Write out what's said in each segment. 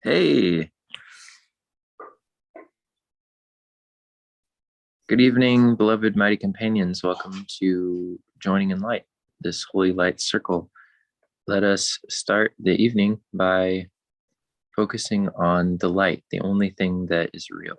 Hey, good evening, beloved mighty companions. Welcome to Joining in Light, this holy light circle. Let us start the evening by focusing on the light, the only thing that is real.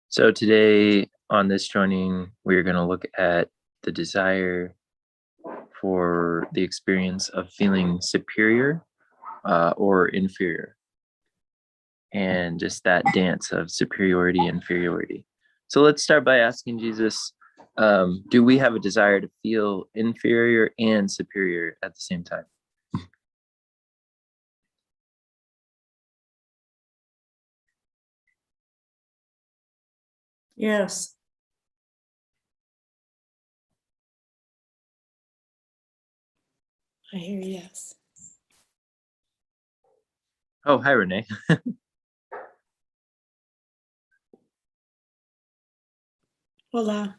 So today on this joining, we're going to look at the desire for the experience of feeling superior or inferior, and just that dance of superiority, inferiority. So let's start by asking Jesus, do we have a desire to feel inferior and superior at the same time? Yes. I hear yes. Oh, hi, Renee. Hola.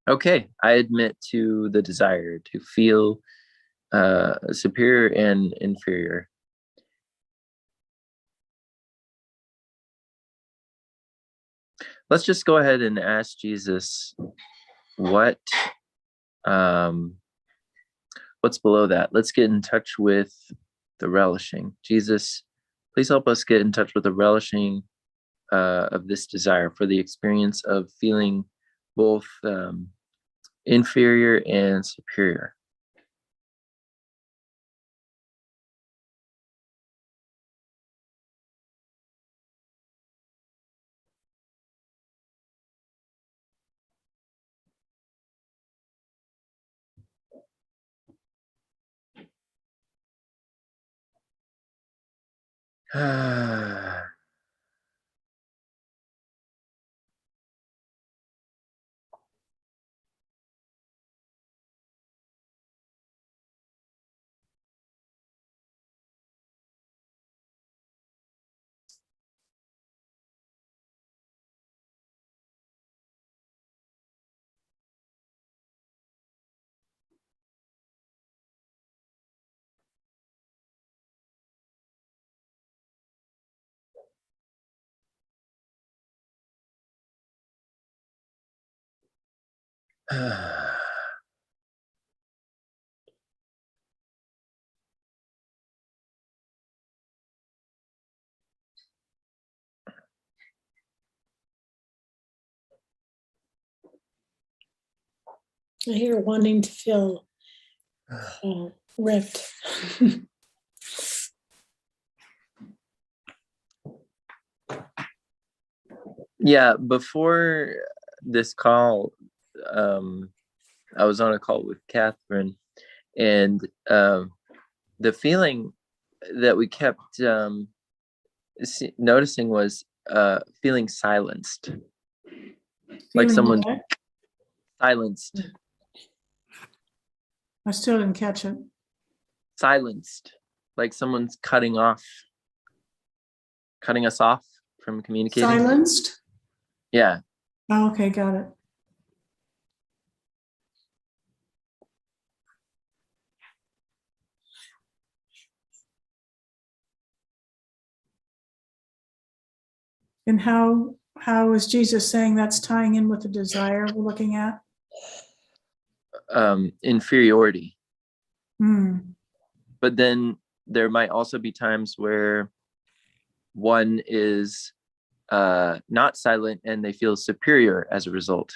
Okay, I admit to the desire to feel superior and inferior. Let's just go ahead and ask Jesus what's below that. Let's get in touch with the relishing. Jesus, please help us get in touch with the relishing of this desire for the experience of feeling both inferior and superior. I hear wanting to feel ripped. Yeah, before this call, I was on a call with Catherine, and the feeling that we kept noticing was feeling silenced, like someone silenced. I still didn't catch it. Silenced, like someone's cutting us off from communicating. Silenced? Yeah. Oh, okay, got it. And how is Jesus saying that's tying in with the desire we're looking at? Inferiority. Hmm. But then there might also be times where one is not silent and they feel superior as a result.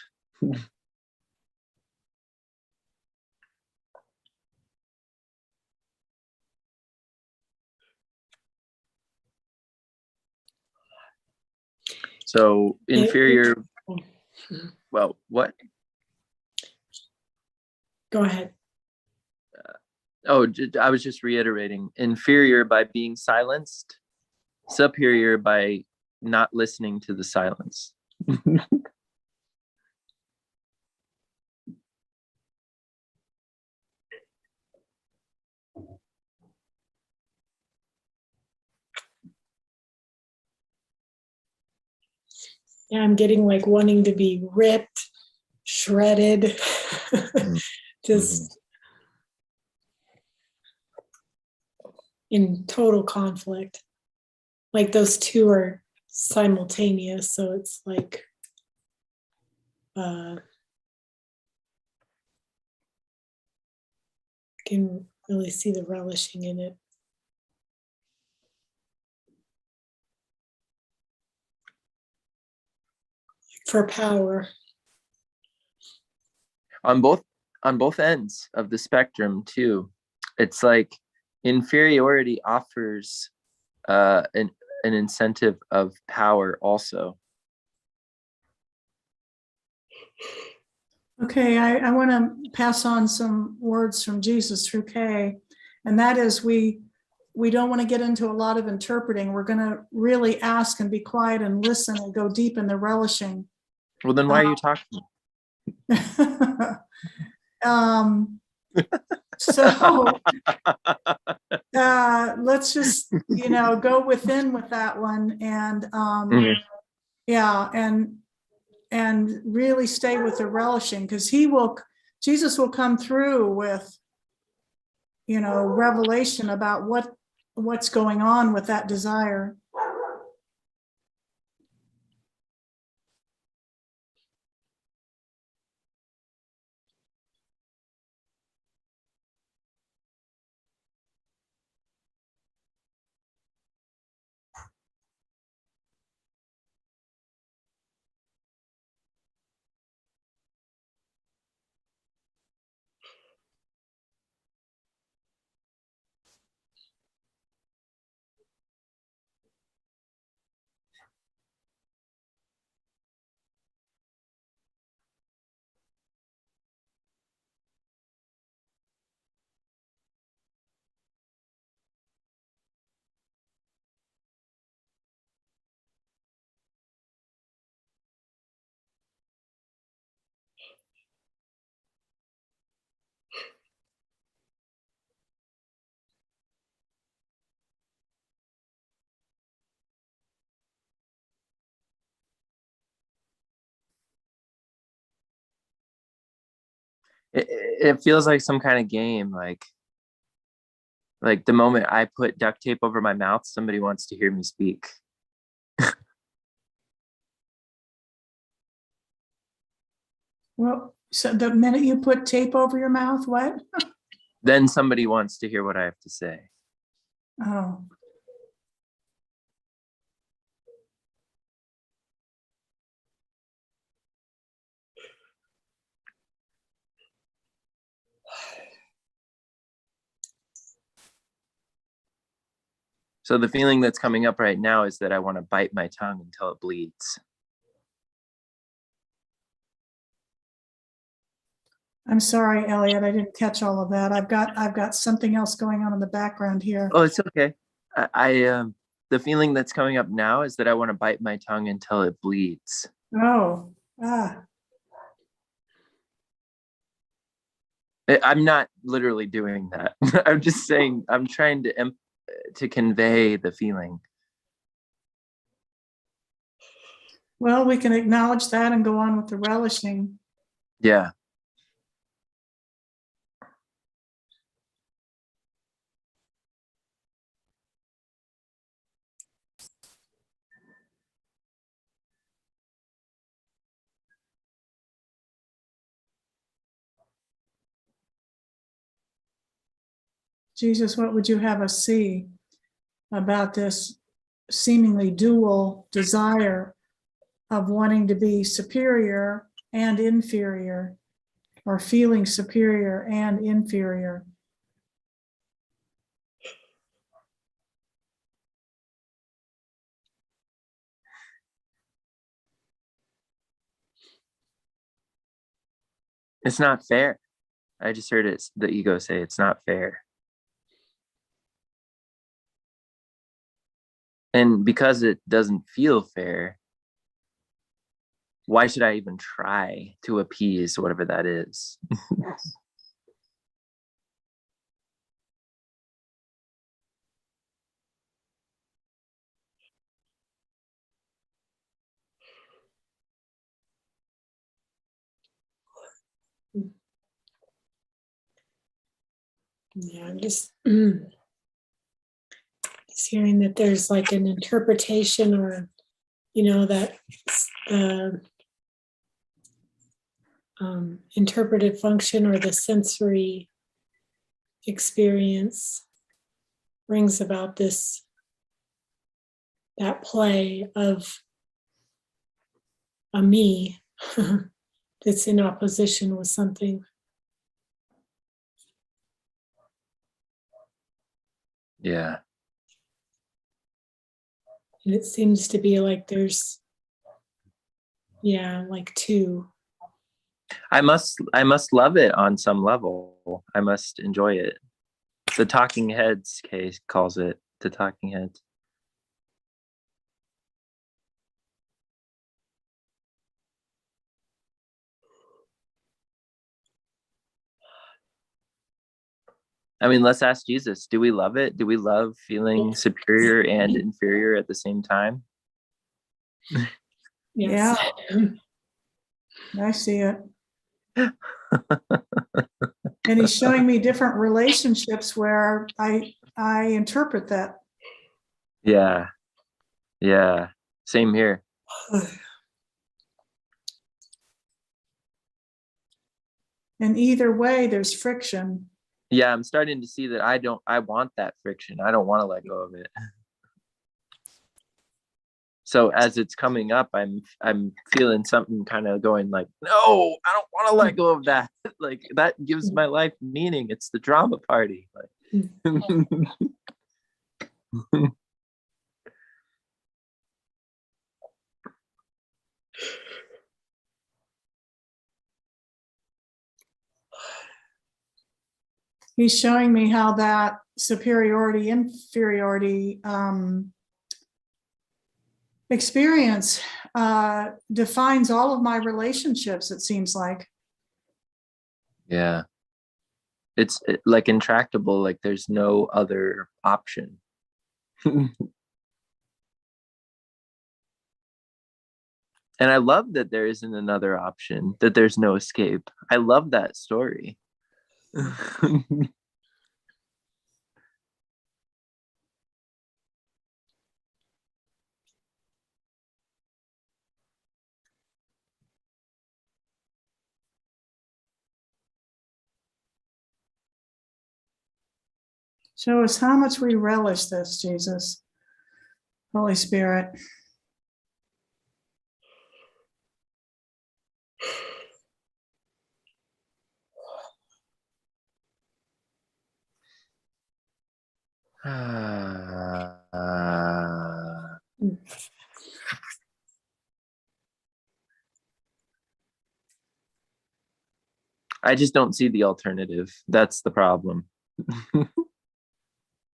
So inferior, well, what? Go ahead. Oh, I was just reiterating. Inferior by being silenced, superior by not listening to the silence. Yeah, I'm getting like wanting to be ripped, shredded, just in total conflict. Like those two are simultaneous, so it's like can really see the relishing in it. For power. On both ends of the spectrum too. It's like inferiority offers an incentive of power also. Okay, I want to pass on some words from Jesus through Kay, and that is we don't want to get into a lot of interpreting. We're going to really ask and be quiet and listen and go deep in the relishing. Well, then why are you talking? So let's just go within with that one, and yeah, and really stay with the relishing, because Jesus will come through with revelation about what's going on with that desire. It feels like some kind of game, like the moment I put duct tape over my mouth, somebody wants to hear me speak. Well, so the minute you put tape over your mouth, what? Then somebody wants to hear what I have to say. Oh. So the feeling that's coming up right now is that I want to bite my tongue until it bleeds. I'm sorry, Elliot, I didn't catch all of that. I've got something else going on in the background here. Oh, it's okay. The feeling that's coming up now is that I want to bite my tongue until it bleeds. Oh, I'm not literally doing that. I'm just saying, I'm trying to convey the feeling. Well, we can acknowledge that and go on with the relishing. Yeah. Jesus, what would you have us see about this seemingly dual desire of wanting to be superior and inferior, or feeling superior and inferior? It's not fair. I just heard it, the ego say it's not fair. And because it doesn't feel fair, why should I even try to appease whatever that is? Yeah, I'm just hearing that there's like an interpretation, or that the interpretive function or the sensory experience brings about that play of a me that's in opposition with something. Yeah. And it seems to be like there's, like two. I must love it on some level. I must enjoy it. The Talking Heads case calls it the Talking Heads. I mean, let's ask Jesus, do we love it? Do we love feeling superior and inferior at the same time? Yes. Yeah. I see it. And he's showing me different relationships where I interpret that. Yeah. Yeah. Same here. And either way, there's friction. Yeah, I'm starting to see that I want that friction. I don't want to let go of it. So as it's coming up, I'm feeling something kind of going like, no, I don't want to let go of that. Like that gives my life meaning. It's the drama party. Like He's showing me how that superiority, inferiority experience defines all of my relationships, it seems like. yeah. It's like intractable, like there's no other option. And I love that there isn't another option, that there's no escape. I love that story. Show us how much we relish this, Jesus, Holy Spirit. I just don't see the alternative. That's the problem.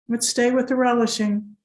Let's stay with the relishing.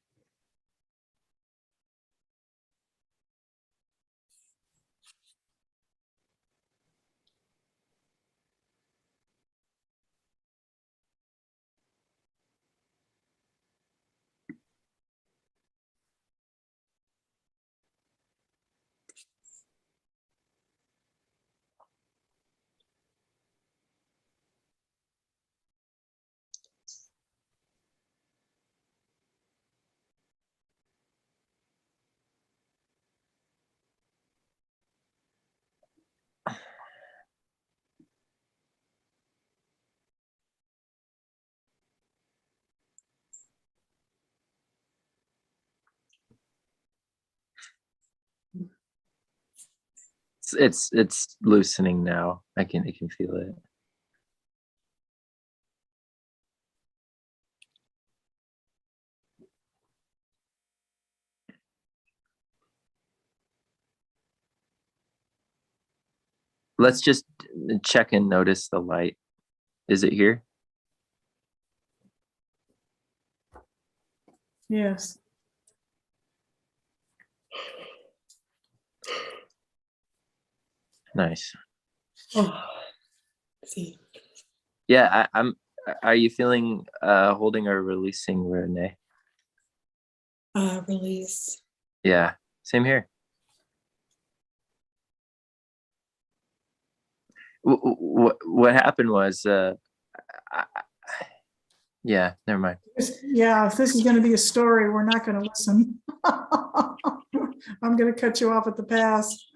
It's loosening now. I can feel it. Let's just check and notice the light. Is it here? Yes. Nice. Oh, see. Yeah, I'm. Are you feeling holding or releasing, Renee? Release. Yeah, same here. What happened was, yeah, never mind. Yeah, if this is going to be a story, we're not going to listen. I'm going to cut you off at the pass.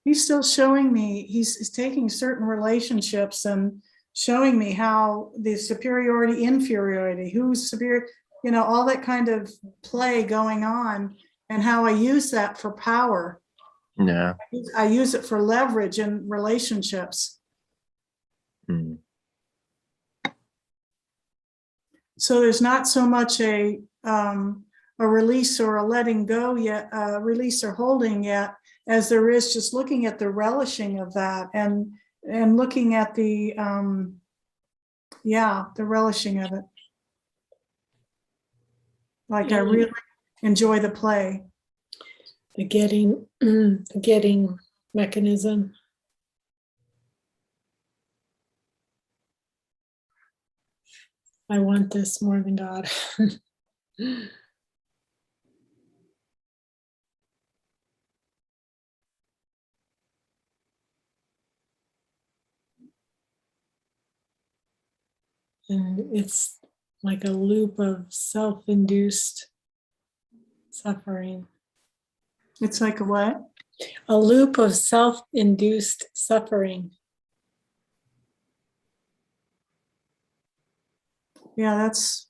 He's still showing me, he's taking certain relationships and showing me how the superiority, inferiority, who's superior, you know, all that kind of play going on, and how I use that for power. Yeah. I use it for leverage in relationships. Mm. So there's not so much a release or a letting go yet, release or holding yet, as there is just looking at the relishing of that, and looking at the the relishing of it. Like I really enjoy the play. The getting mechanism. I want this more than God. And it's like a loop of self-induced suffering. It's like a what? A loop of self-induced suffering. Yeah, that's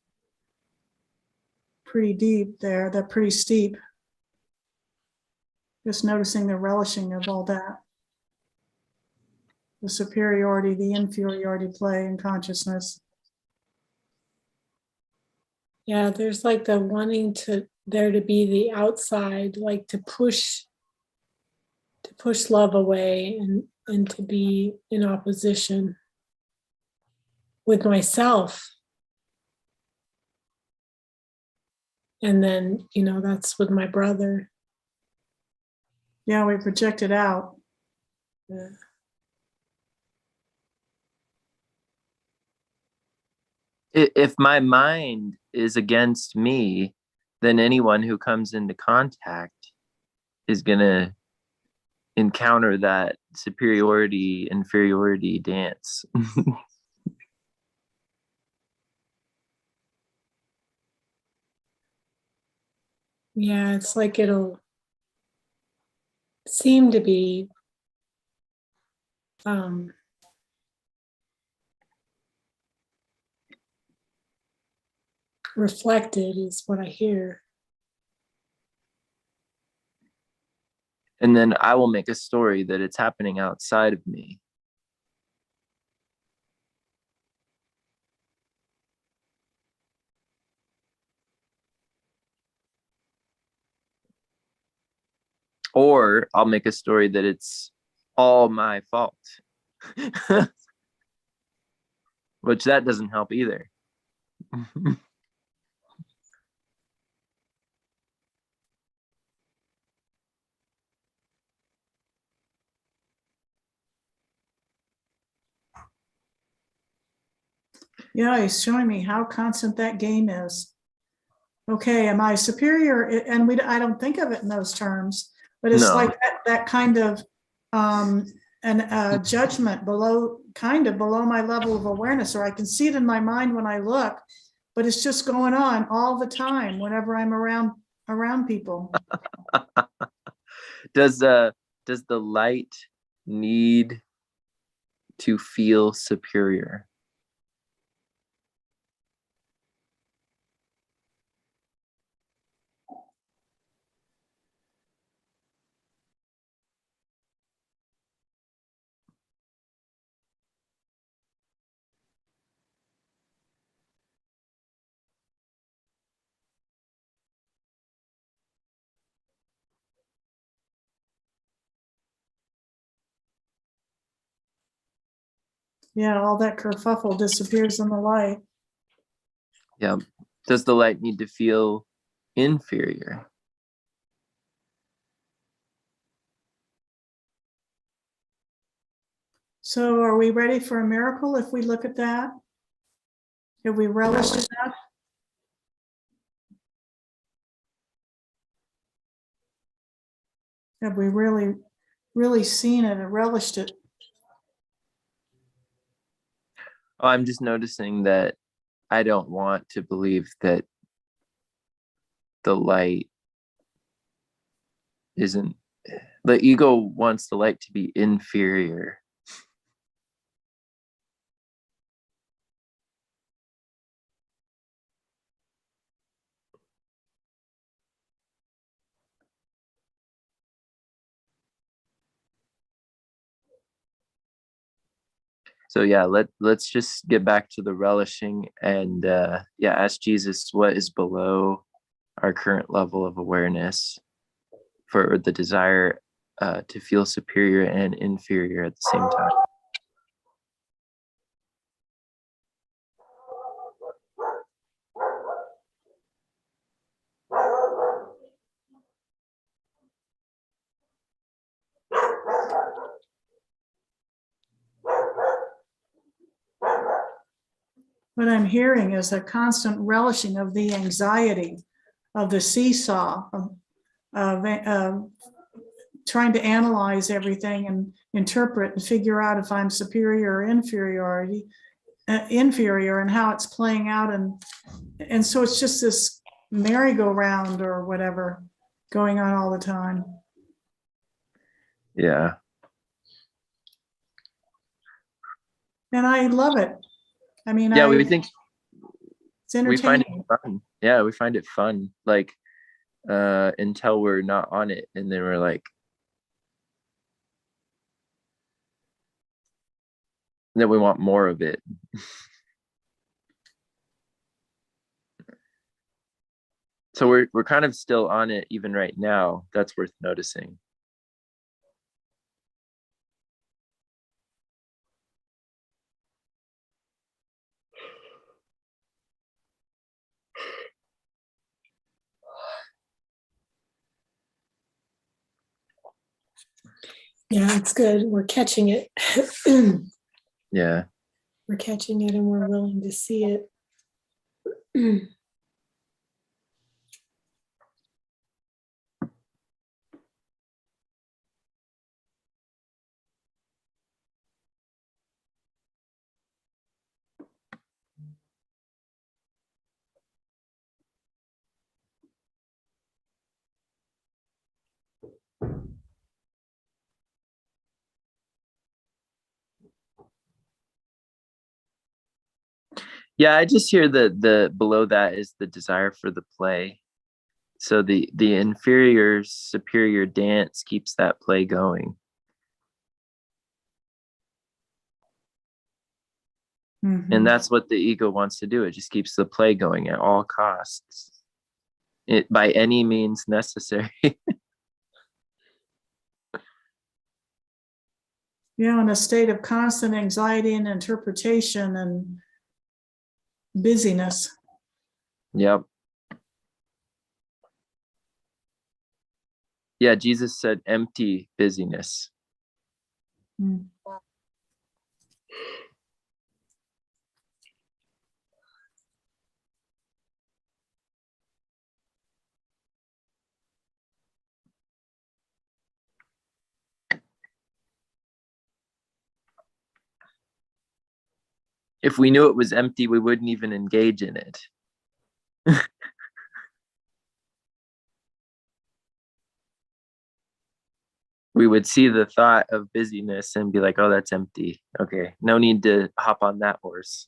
pretty deep there. That's pretty steep. Just noticing the relishing of all that. The superiority, the inferiority play in consciousness. Yeah, there's like the wanting to there to be the outside, like to push love away, and to be in opposition with myself. And then, that's with my brother. Yeah, we project it out. Yeah. If my mind is against me, then anyone who comes into contact is going to encounter that superiority inferiority dance. Yeah, it's like it'll seem to be reflected, is what I hear. And then I will make a story that it's happening outside of me. Or I'll make a story that it's all my fault. Which that doesn't help either. Yeah, he's showing me how constant that game is. Okay, am I superior? And I don't think of it in those terms, but it's No. like that kind of judgment below my level of awareness, or I can see it in my mind when I look, but it's just going on all the time whenever I'm around people. Does the light need to feel superior? Yeah, all that kerfuffle disappears in the light. Yeah. Does the light need to feel inferior? So are we ready for a miracle if we look at that? Have we relished in that? Have we really seen it and relished it? Oh, I'm just noticing that I don't want to believe that the light isn't, the ego wants the light to be inferior. So yeah, let's just get back to the relishing and yeah, ask Jesus what is below our current level of awareness for the desire to feel superior and inferior at the same time. What I'm hearing is a constant relishing of the anxiety, of the seesaw, of trying to analyze everything and interpret and figure out if I'm superior or inferior and how it's playing out. And so it's just this merry-go-round or whatever going on all the time. Yeah. And I love it. I mean, Yeah, we think it's we find it entertaining. fun. Yeah, we find it fun. Like until we're not on it, and then we're like, then we want more of it. So we're kind of still on it even right now. That's worth noticing. Yeah, it's good. We're catching it. Yeah. We're catching it and we're willing to see it. Yeah, I just hear the below that is the desire for the play. So the inferior superior dance keeps that play going. And that's what the ego wants to do. It just keeps the play going at all costs. It by any means necessary. Yeah, in a state of constant anxiety and interpretation and busyness. Yep. Yeah, Jesus said empty busyness. Mm. If we knew it was empty, we wouldn't even engage in it. We would see the thought of busyness and be like, oh, that's empty. Okay, no need to hop on that horse.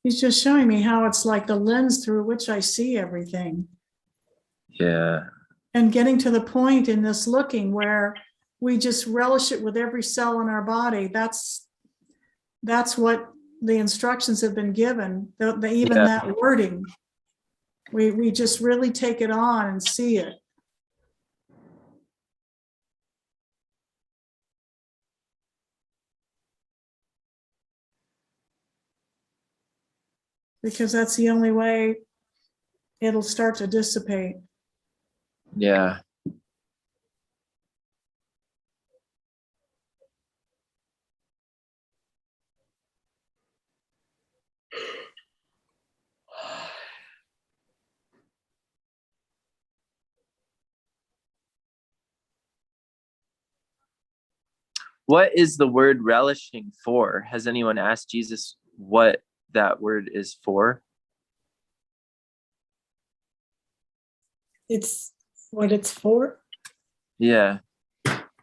He's just showing me how it's like the lens through which I see everything. Yeah. And getting to the point in this looking where we just relish it with every cell in our body. That's what the instructions have been given. Even that wording, we just really take it on and see it. because that's the only way it'll start to dissipate. Yeah. What is the word relishing for? Has anyone asked Jesus what that word is for? It's what it's for. Yeah.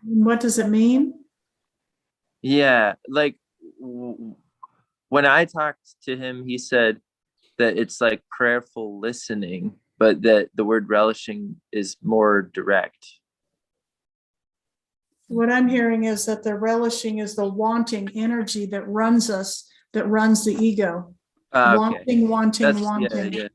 What does it mean? Yeah. Like when I talked to him, he said that it's like prayerful listening, but that the word relishing is more direct. What I'm hearing is that the relishing is the wanting energy that runs us, that runs the ego. Okay. Wanting. Yeah.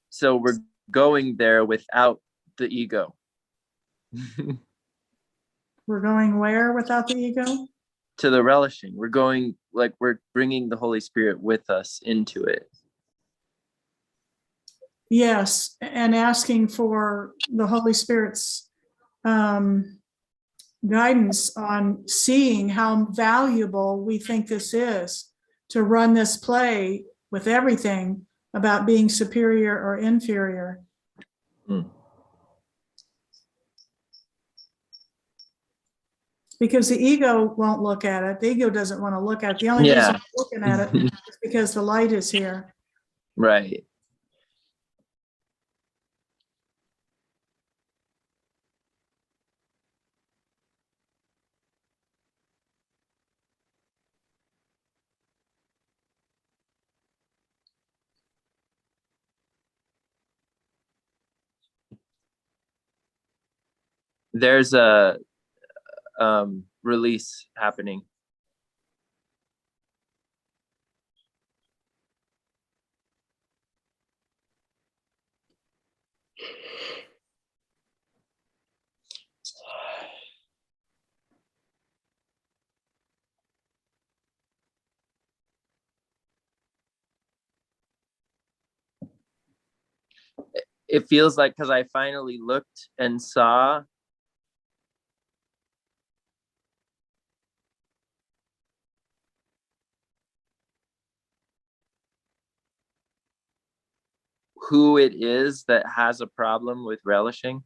So we're going there without the ego. We're going where without the ego? To the relishing. We're going, like, we're bringing the Holy Spirit with us into it. Yes, and asking for the Holy Spirit's guidance on seeing how valuable we think this is to run this play with everything about being superior or inferior. Because the ego won't look at it. The ego doesn't want to look at it. The only reason we're looking at it is because the light is here. Right. There's a release happening. It feels like, because I finally looked and saw who it is that has a problem with relishing.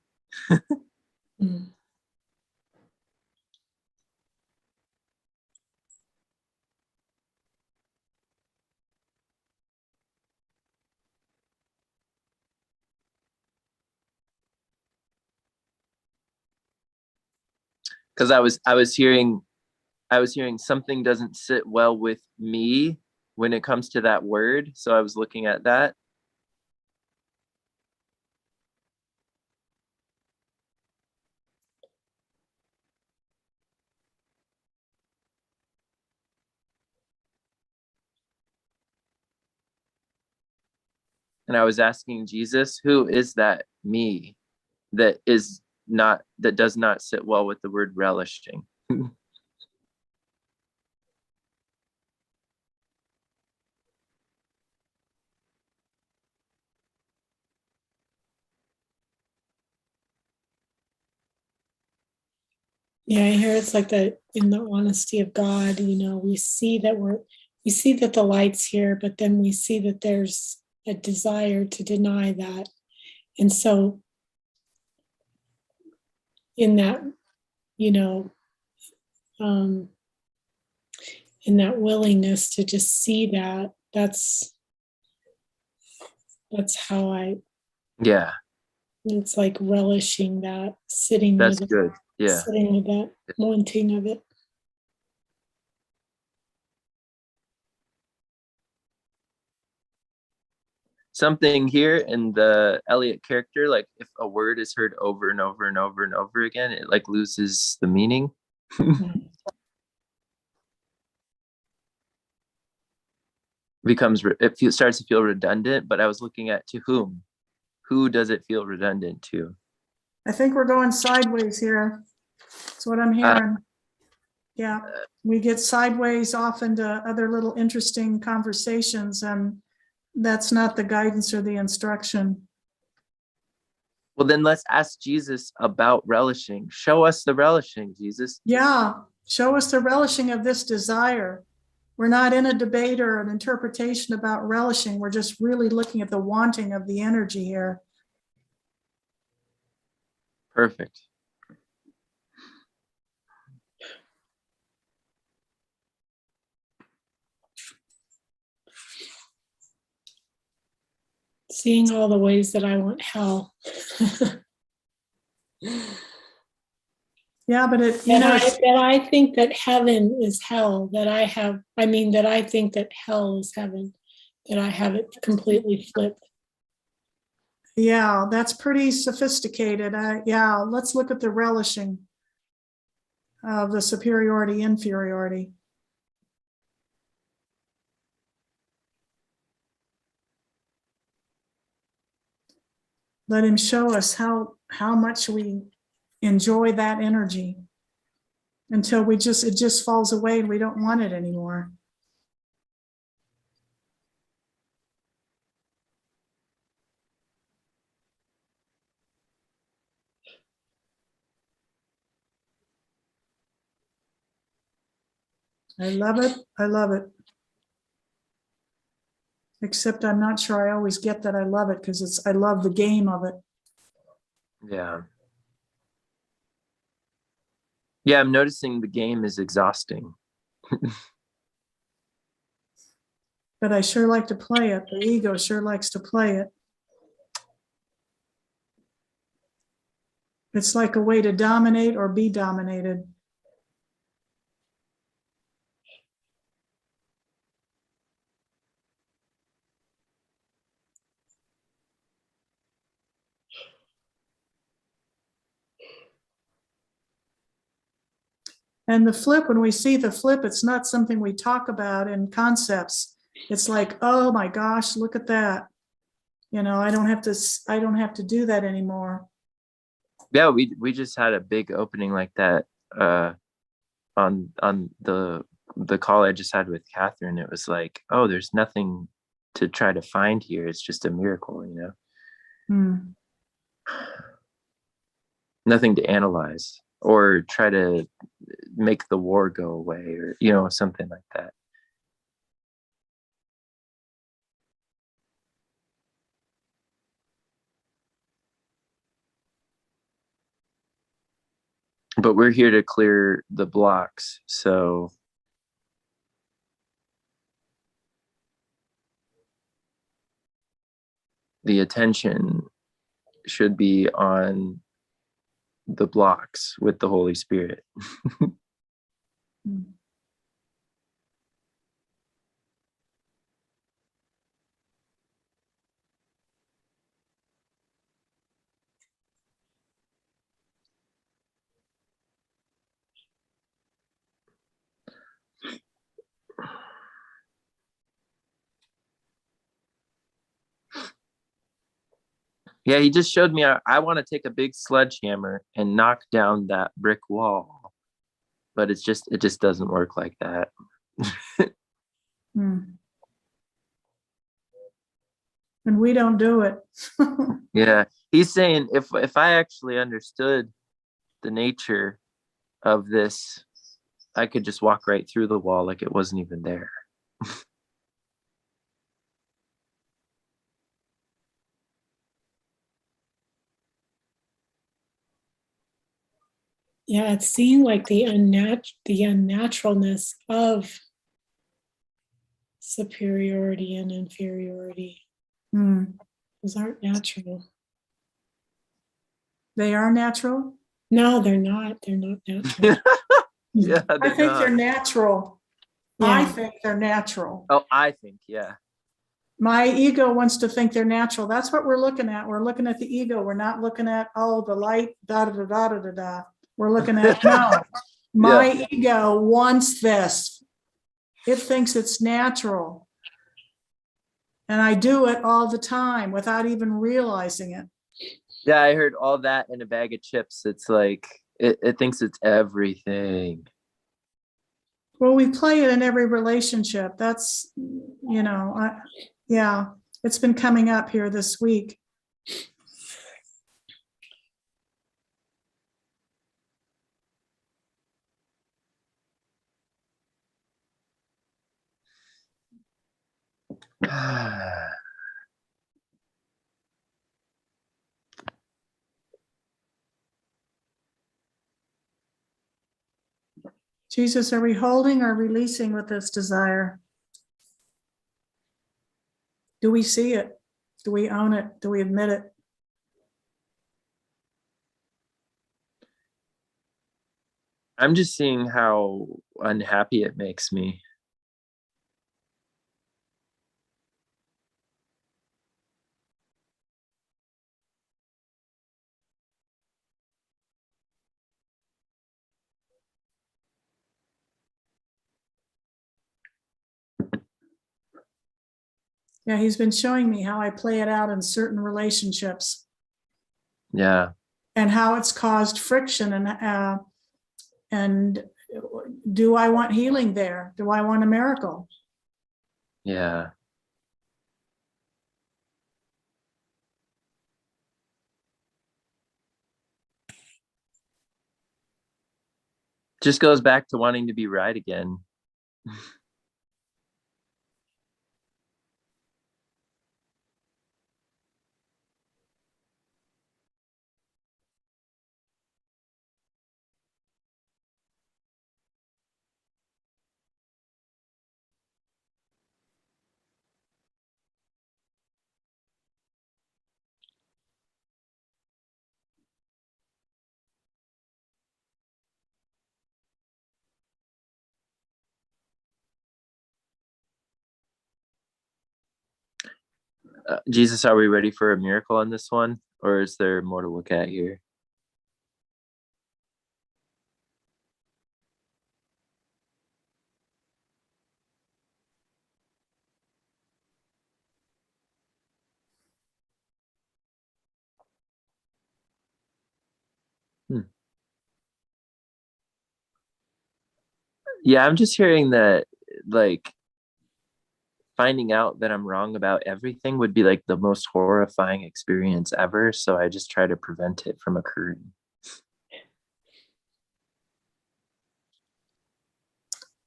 Because I was hearing something doesn't sit well with me when it comes to that word. So I was looking at that. And I was asking Jesus, who is that me that does not sit well with the word relishing? Yeah, I hear it's like that in the honesty of God, we see that the light's here, but then we see that there's a desire to deny that. And so in that, in that willingness to just see that, that's how Yeah, it's like relishing that, sitting that's with it, good. Yeah. sitting with that wanting of it. Something here in the Elliot character, like if a word is heard over and over and over and over again, it like loses the meaning. Starts to feel redundant. But I was looking at to who does it feel redundant to? I think we're going sideways here. That's what I'm hearing. Yeah, we get sideways off into other little interesting conversations, and that's not the guidance or the instruction. Well, then let's ask Jesus about relishing. Show us the relishing, Jesus. Yeah, show us the relishing of this desire. We're not in a debate or an interpretation about relishing. We're just really looking at the wanting of the energy here. Perfect. Seeing all the ways that I want hell. Yeah, but it, that I think that heaven is hell, that I think that hell is heaven, that I have it completely flipped. yeah, that's pretty sophisticated. Yeah, let's look at the relishing of the superiority, inferiority. Let him show us how much we enjoy that energy until it just falls away and we don't want it anymore. I love it. I love it. Except I'm not sure I always get that I love it, because I love the game of it. Yeah. Yeah, I'm noticing the game is exhausting. But I sure like to play it. The ego sure likes to play it. It's like a way to dominate or be dominated. And the flip, when we see the flip, it's not something we talk about in concepts. It's like, oh my gosh, look at that. I don't have to do that anymore. Yeah, we just had a big opening like that on the call I just had with Catherine. It was like, oh, there's nothing to try to find here. It's just a miracle, Nothing to analyze or try to make the war go away, or something like that. But we're here to clear the blocks, so the attention should be on the blocks with the Holy Spirit. Yeah, he just showed me I want to take a big sledgehammer and knock down that brick wall, but it just doesn't work like that. And we don't do it. Yeah, he's saying if I actually understood the nature of this, I could just walk right through the wall like it wasn't even there. Yeah, it's seeing like the unnaturalness of superiority and inferiority. Those aren't natural. They are natural? No, they're not. They're not natural. Yeah, I think they're natural. Yeah. I think they're natural. Oh, I think, yeah. My ego wants to think they're natural. That's what we're looking at. We're looking at the ego. We're not looking at, the light, da da da da da da da. We're looking at, no, my ego wants this. It thinks it's natural. And I do it all the time without even realizing it. Yeah, I heard all that in a bag of chips. It's like, it thinks it's everything. Well, we play it in every relationship. That's, yeah, it's been coming up here this week. Jesus, are we holding or releasing with this desire? Do we see it? Do we own it? Do we admit it? I'm just seeing how unhappy it makes me. Yeah, he's been showing me how I play it out in certain relationships Yeah. and how it's caused friction. And do I want healing there? Do I want a miracle? Yeah. Just goes back to wanting to be right again. Jesus, are we ready for a miracle on this one? Or is there more to look at here? Yeah, I'm just hearing that, like, finding out that I'm wrong about everything would be like the most horrifying experience ever. So I just try to prevent it from occurring.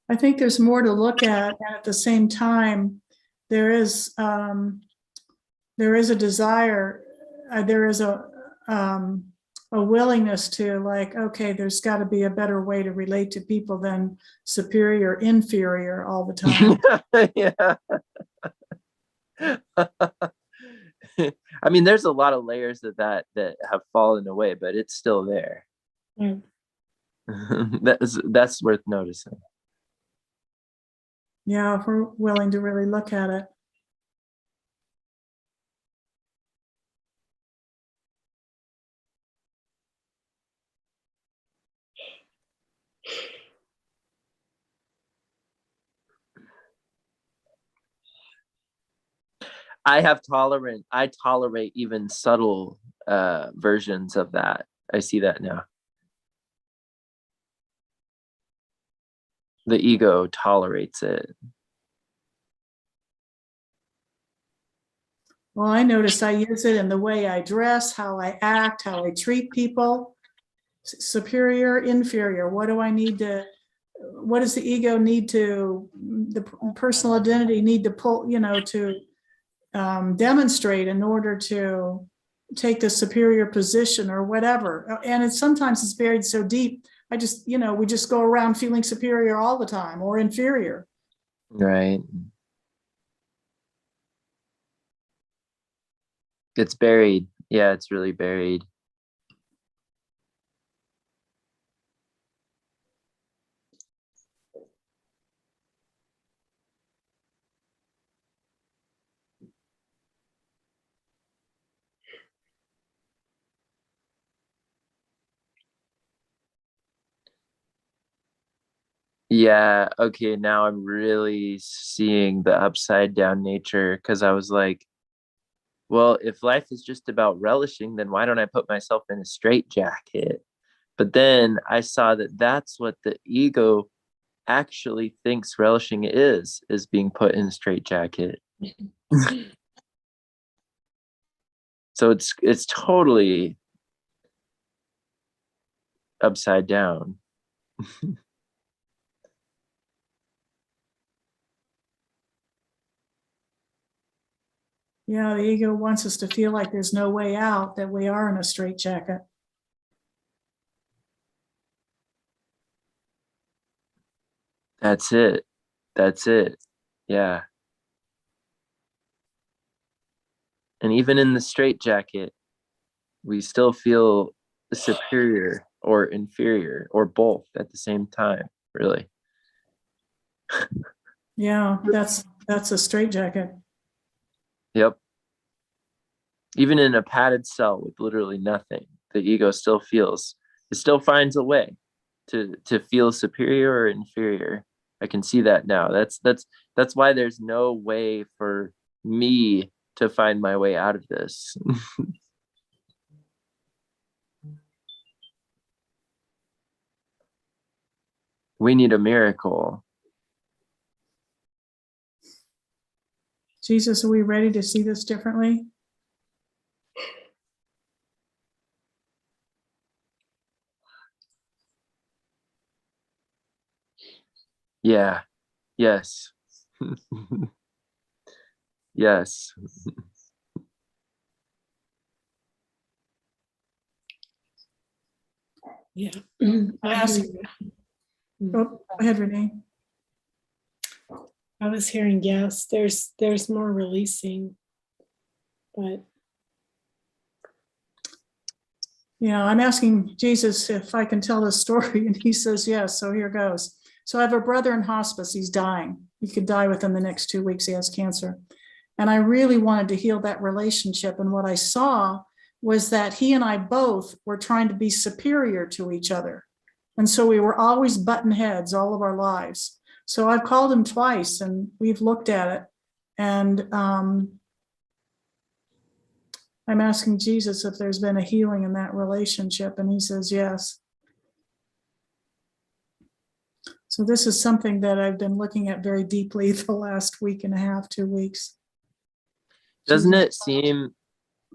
I think there's more to look at. And at the same time, there is a desire, there is a willingness to, like, okay, there's got to be a better way to relate to people than superior, inferior all the time. Yeah. I mean, there's a lot of layers of that have fallen away, but it's still there. Mm. That's worth noticing. Yeah, if we're willing to really look at it. I tolerate even subtle versions of that. I see that now. The ego tolerates it. Well, I noticed I use it in the way I dress, how I act, how I treat people. Superior, inferior. What do I need to, what does the ego need to, the personal identity need to pull, to demonstrate in order to take the superior position or whatever. And it's sometimes it's buried so deep. I just, we just go around feeling superior all the time or inferior. Right. It's buried. Yeah, it's really buried. Yeah, okay, now I'm really seeing the upside down nature because I was like, well, if life is just about relishing, then why don't I put myself in a straitjacket? But then I saw that that's what the ego actually thinks relishing is being put in a straitjacket. So it's totally upside down. Yeah, the ego wants us to feel like there's no way out, that we are in a straitjacket. That's it. That's it. Yeah. And even in the straitjacket, we still feel superior or inferior or both at the same time, really. Yeah, that's a straitjacket. Yep. Even in a padded cell with literally nothing, the ego still feels, it still finds a way to feel superior or inferior. I can see that now. That's why there's no way for me to find my way out of this. We need a miracle. Jesus, are we ready to see this differently? Yeah. Yes. Yes. Yeah. Oh, go ahead, Renee. I was hearing yes, there's more releasing, but Yeah, I'm asking Jesus if I can tell this story, and he says yes, so here goes. So I have a brother in hospice. He's dying. He could die within the next 2 weeks. He has cancer. And I really wanted to heal that relationship. And what I saw was that he and I both were trying to be superior to each other. And so we were always button heads all of our lives. So I've called him twice and we've looked at it. And I'm asking Jesus if there's been a healing in that relationship. And he says yes. So this is something that I've been looking at very deeply the last week and a half, 2 weeks. Doesn't it seem,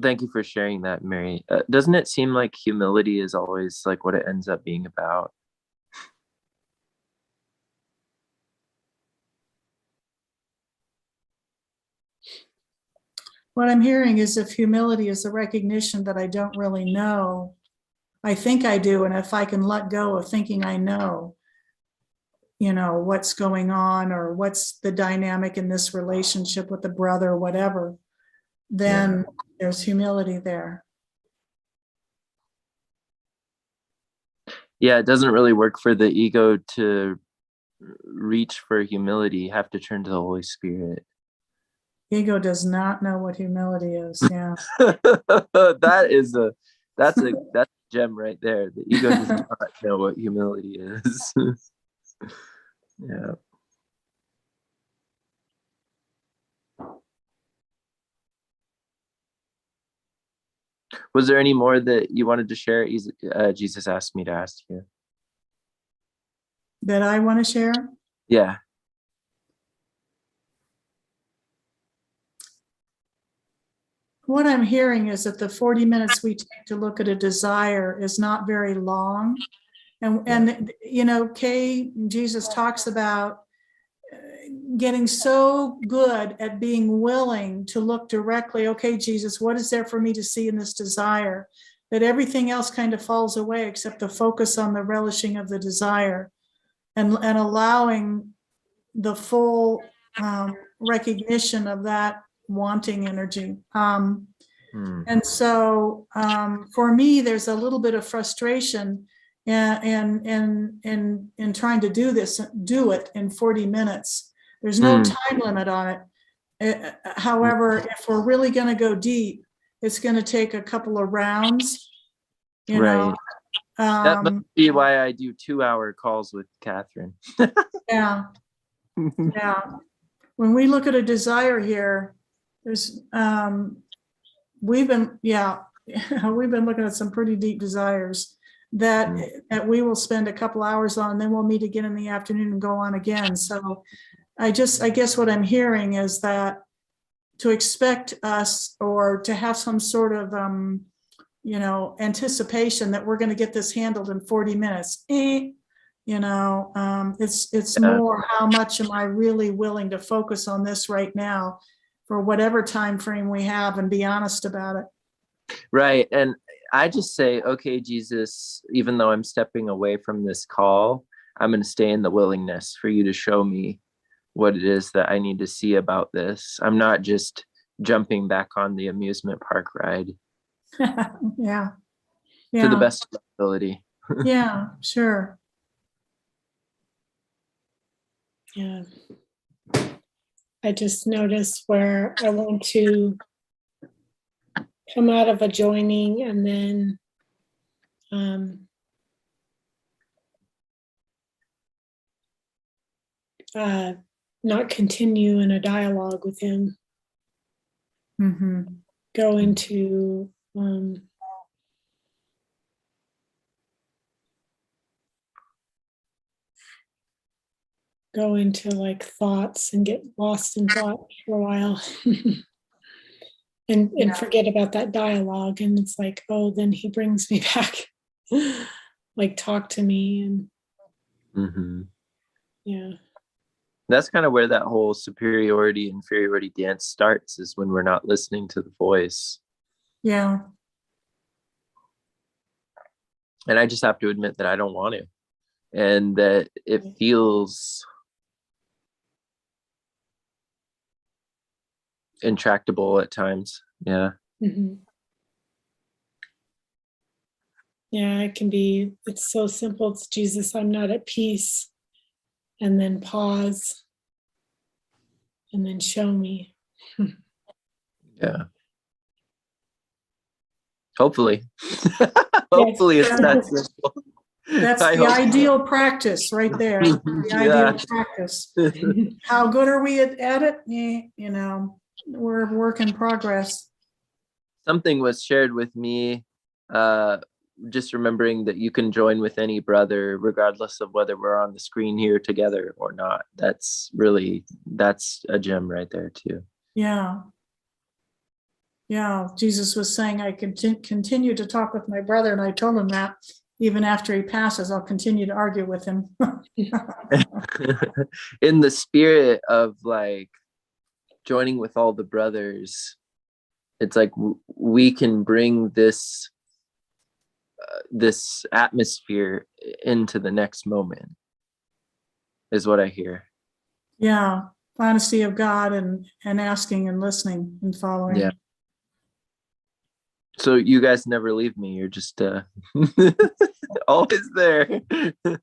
thank you for sharing that, Mary. Doesn't it seem like humility is always like what it ends up being about? What I'm hearing is if humility is the recognition that I don't really know, I think I do. And if I can let go of thinking I know, what's going on or what's the dynamic in this relationship with the brother or whatever, then there's humility there. Yeah, it doesn't really work for the ego to reach for humility. You have to turn to the Holy Spirit. Ego does not know what humility is. Yeah. That's a gem right there. The ego does not know what humility is. Yeah. Was there any more that you wanted to share? Jesus asked me to ask you. That I want to share? Yeah. What I'm hearing is that the 40 minutes we take to look at a desire is not very long. And Jesus talks about getting so good at being willing to look directly, okay, Jesus, what is there for me to see in this desire? That everything else kind of falls away except the focus on the relishing of the desire and allowing the full recognition of that wanting energy. And so for me, there's a little bit of frustration in trying to do it in 40 minutes. There's no time limit on it. However, if we're really going to go deep, it's going to take a couple of rounds. Right. That must be why I do 2-hour calls with Catherine. Yeah. Yeah. When we look at a desire here, there's we've been looking at some pretty deep desires. that we will spend a couple hours on, then we'll meet again in the afternoon and go on again. So I guess what I'm hearing is that to expect us or to have some sort of, anticipation that we're going to get this handled in 40 minutes. It's more, how much am I really willing to focus on this right now for whatever time frame we have, and be honest about it. Right. And I just say, okay, Jesus, even though I'm stepping away from this call, I'm going to stay in the willingness for you to show me what it is that I need to see about this. I'm not just jumping back on the amusement park ride. Yeah. To the best of my ability. Yeah, sure. Yeah. I just noticed where I want to come out of a joining and then not continue in a dialogue with him. Mm-hmm. Go into like thoughts and get lost in thought for a while. and forget about that dialogue. And it's like, oh, then he brings me back. Like, talk to me. And yeah. That's kind of where that whole superiority, inferiority dance starts, is when we're not listening to the voice. Yeah. And I just have to admit that I don't want to. And that it feels intractable at times. Yeah. Mm-hmm. Yeah, it can be. It's so simple. It's Jesus, I'm not at peace. And then pause. And then show me. Yeah. Hopefully. Hopefully it's that simple. That's the ideal practice right there. The ideal practice. How good are we at it? We're a work in progress. Something was shared with me, just remembering that you can join with any brother, regardless of whether we're on the screen here together or not. That's a gem right there too. Yeah. Yeah. Jesus was saying, I can continue to talk with my brother. And I told him that even after he passes, I'll continue to argue with him. In the spirit of like joining with all the brothers, it's like we can bring this atmosphere into the next moment, is what I hear. Yeah. Honesty of God and asking and listening and following. Yeah. So you guys never leave me. You're just always there. To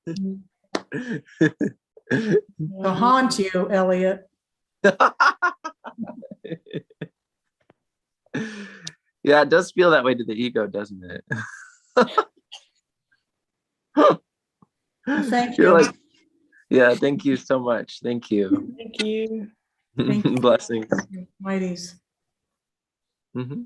haunt you, Elliot. Yeah, it does feel that way to the ego, doesn't it? Thank you. Like, yeah, thank you so much. Thank you. Thank you. Thank you. Blessings. Mighties. Mm-hmm.